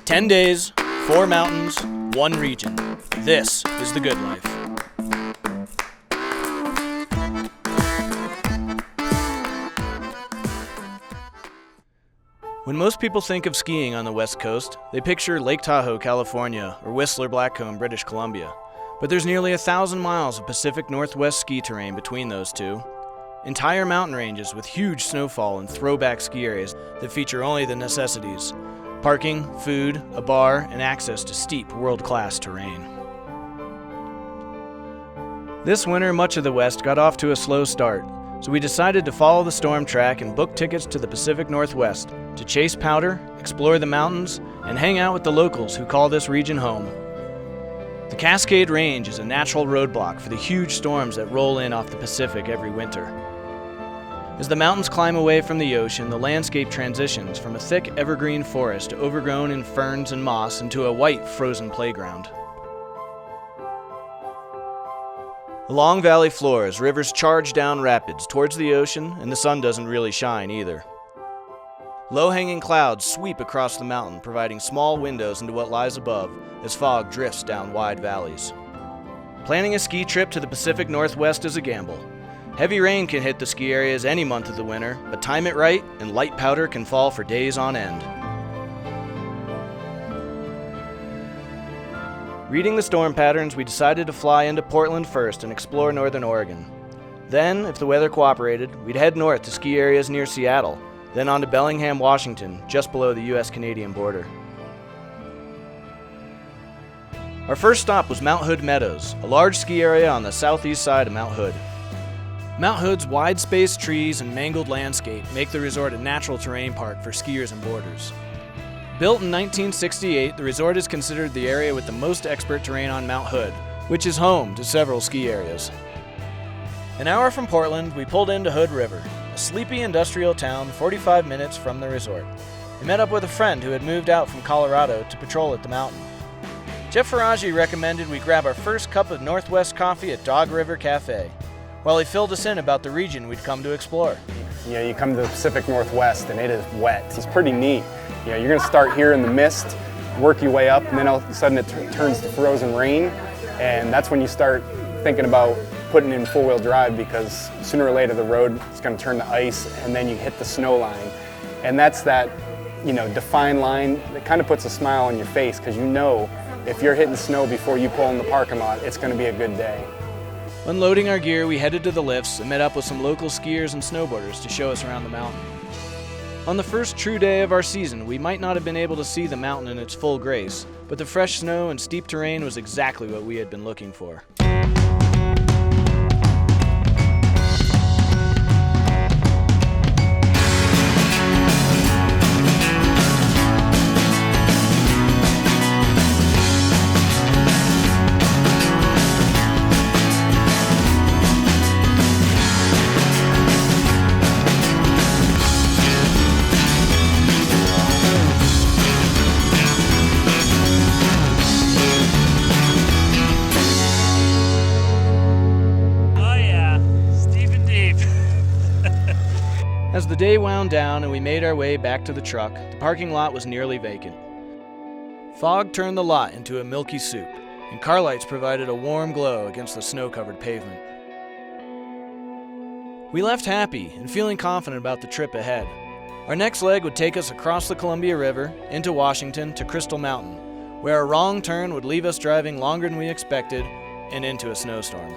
10 days, 4 mountains, 1 region. This is the good life. When most people think of skiing on the West Coast, they picture Lake Tahoe, California, or Whistler Blackcomb, British Columbia. But there's nearly 1,000 miles of Pacific Northwest ski terrain between those two. Entire mountain ranges with huge snowfall and throwback ski areas that feature only the necessities: parking, food, a bar, and access to steep, world-class terrain. This winter, much of the West got off to a slow start, so we decided to follow the storm track and book tickets to the Pacific Northwest to chase powder, explore the mountains, and hang out with the locals who call this region home. The Cascade Range is a natural roadblock for the huge storms that roll in off the Pacific every winter. As the mountains climb away from the ocean, the landscape transitions from a thick evergreen forest overgrown in ferns and moss into a white frozen playground. Along valley floors, rivers charge down rapids towards the ocean, and the sun doesn't really shine either. Low-hanging clouds sweep across the mountain, providing small windows into what lies above as fog drifts down wide valleys. Planning a ski trip to the Pacific Northwest is a gamble. Heavy rain can hit the ski areas any month of the winter, but time it right and light powder can fall for days on end. Reading the storm patterns, we decided to fly into Portland first and explore northern Oregon. Then, if the weather cooperated, we'd head north to ski areas near Seattle, then on to Bellingham, Washington, just below the US-Canadian border. Our first stop was Mount Hood Meadows, a large ski area on the southeast side of Mount Hood. Mount Hood's wide-spaced trees and mangled landscape make the resort a natural terrain park for skiers and boarders. Built in 1968, the resort is considered the area with the most expert terrain on Mount Hood, which is home to several ski areas. An hour from Portland, we pulled into Hood River, a sleepy industrial town 45 minutes from the resort. We met up with a friend who had moved out from Colorado to patrol at the mountain. Jeff Faraji recommended we grab our first cup of Northwest coffee at Dog River Cafe, while he filled us in about the region we'd come to explore. You come to the Pacific Northwest and it is wet. It's pretty neat. You're going to start here in the mist, work your way up, and then all of a sudden it turns to frozen rain, and that's when you start thinking about putting in four-wheel drive, because sooner or later the road is going to turn to ice, and then you hit the snow line. And that's that, defined line that kind of puts a smile on your face, because you know if you're hitting snow before you pull in the parking lot, it's going to be a good day. Unloading our gear, we headed to the lifts and met up with some local skiers and snowboarders to show us around the mountain. On the first true day of our season, we might not have been able to see the mountain in its full grace, but the fresh snow and steep terrain was exactly what we had been looking for. As the day wound down and we made our way back to the truck, the parking lot was nearly vacant. Fog turned the lot into a milky soup, and car lights provided a warm glow against the snow-covered pavement. We left happy and feeling confident about the trip ahead. Our next leg would take us across the Columbia River, into Washington, to Crystal Mountain, where a wrong turn would leave us driving longer than we expected and into a snowstorm.